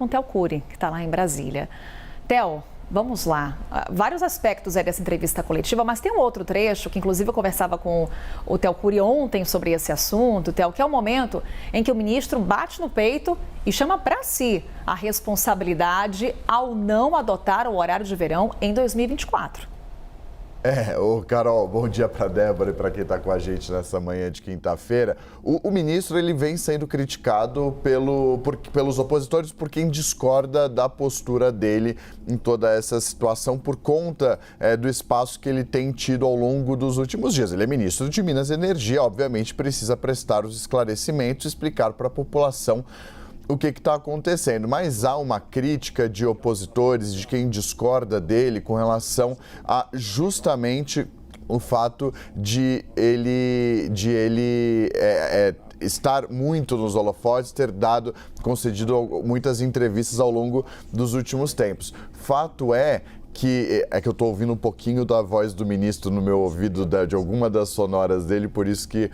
Com Theo Cury, que está lá em Brasília. Theo, vamos lá. Vários aspectos dessa entrevista coletiva, mas tem um outro trecho que, inclusive, eu conversava com o Theo Cury ontem sobre esse assunto, Theo, que é o momento em que o ministro bate no peito e chama para si a responsabilidade ao não adotar o horário de verão em 2024. Carol, bom dia para Débora e para quem está com a gente nessa manhã de quinta-feira. O ministro ele vem sendo criticado pelos opositores por quem discorda da postura dele em toda essa situação por conta do espaço que ele tem tido ao longo dos últimos dias. Ele é ministro de Minas e Energia, obviamente precisa prestar os esclarecimentos e explicar para a população o que está acontecendo, mas há uma crítica de opositores, de quem discorda dele com relação a justamente o fato de ele estar muito nos holofotes, ter concedido muitas entrevistas ao longo dos últimos tempos. Fato é que eu estou ouvindo um pouquinho da voz do ministro no meu ouvido de alguma das sonoras dele, por isso que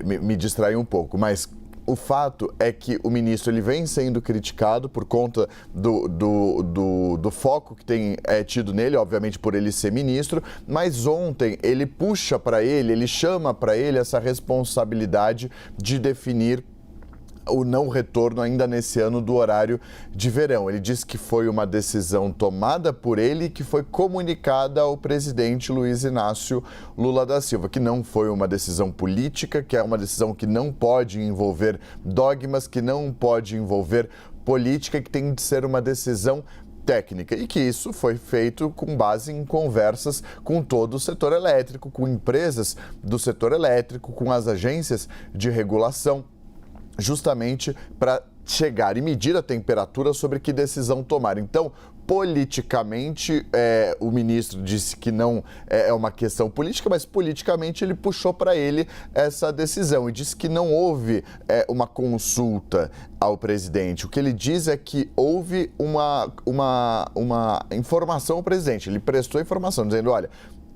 me distraiu um pouco, mas o fato é que o ministro ele vem sendo criticado por conta do foco que tem tido nele, obviamente por ele ser ministro, mas ontem ele puxa para ele chama para ele essa responsabilidade de definir o não retorno ainda nesse ano do horário de verão. Ele disse que foi uma decisão tomada por ele e que foi comunicada ao presidente Luiz Inácio Lula da Silva, que não foi uma decisão política, que é uma decisão que não pode envolver dogmas, que não pode envolver política, que tem de ser uma decisão técnica e que isso foi feito com base em conversas com todo o setor elétrico, com empresas do setor elétrico, com as agências de regulação, justamente para chegar e medir a temperatura sobre que decisão tomar. Então, politicamente, o ministro disse que não é uma questão política, mas politicamente ele puxou para ele essa decisão e disse que não houve uma consulta ao presidente. O que ele diz é que houve uma informação ao presidente. Ele prestou informação dizendo, olha,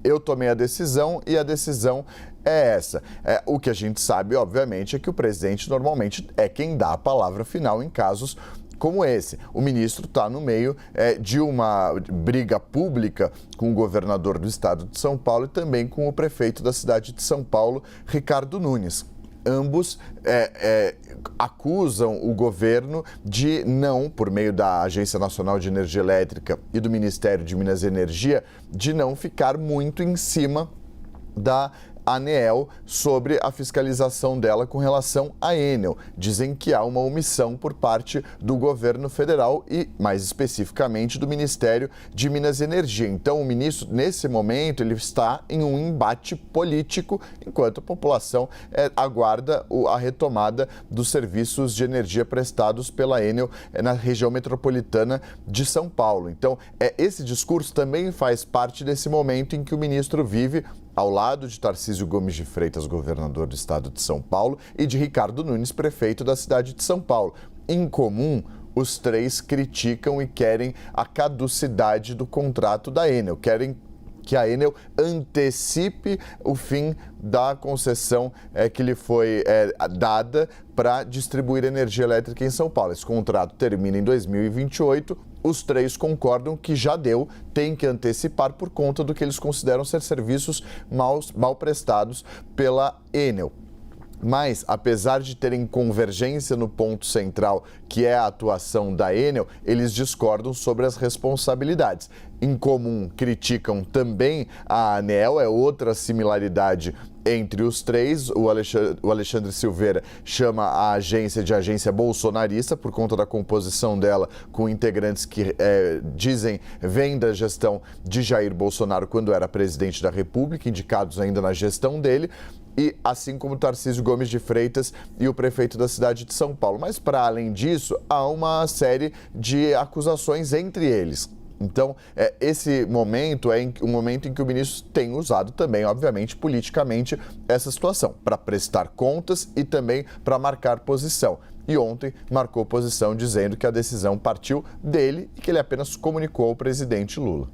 eu tomei a decisão e a decisão é essa. O que a gente sabe, obviamente, é que o presidente normalmente é quem dá a palavra final em casos como esse. O ministro está no meio de uma briga pública com o governador do estado de São Paulo e também com o prefeito da cidade de São Paulo, Ricardo Nunes. Ambos acusam o governo de não, por meio da Agência Nacional de Energia Elétrica e do Ministério de Minas e Energia, de não ficar muito em cima da ANEEL sobre a fiscalização dela com relação à Enel. Dizem que há uma omissão por parte do governo federal e, mais especificamente, do Ministério de Minas e Energia. Então, o ministro, nesse momento, ele está em um embate político, enquanto a população aguarda a retomada dos serviços de energia prestados pela Enel na região metropolitana de São Paulo. Então, esse discurso também faz parte desse momento em que o ministro vive ao lado de Tarcísio Gomes de Freitas, governador do estado de São Paulo, e de Ricardo Nunes, prefeito da cidade de São Paulo. Em comum, os três criticam e querem a caducidade do contrato da Enel, querem que a Enel antecipe o fim da concessão que lhe foi dada para distribuir energia elétrica em São Paulo. Esse contrato termina em 2028. Os três concordam que já deu, tem que antecipar por conta do que eles consideram ser serviços mal prestados pela Enel. Mas, apesar de terem convergência no ponto central, que é a atuação da Enel, eles discordam sobre as responsabilidades. Em comum, criticam também a ANEEL, é outra similaridade entre os três. O Alexandre Silveira chama a agência de agência bolsonarista por conta da composição dela com integrantes que vêm da gestão de Jair Bolsonaro quando era presidente da República, indicados ainda na gestão dele. E assim como Tarcísio Gomes de Freitas e o prefeito da cidade de São Paulo. Mas, para além disso, há uma série de acusações entre eles. Então, esse momento é um momento em que o ministro tem usado também, obviamente, politicamente, essa situação, para prestar contas e também para marcar posição. E ontem marcou posição dizendo que a decisão partiu dele e que ele apenas comunicou ao presidente Lula.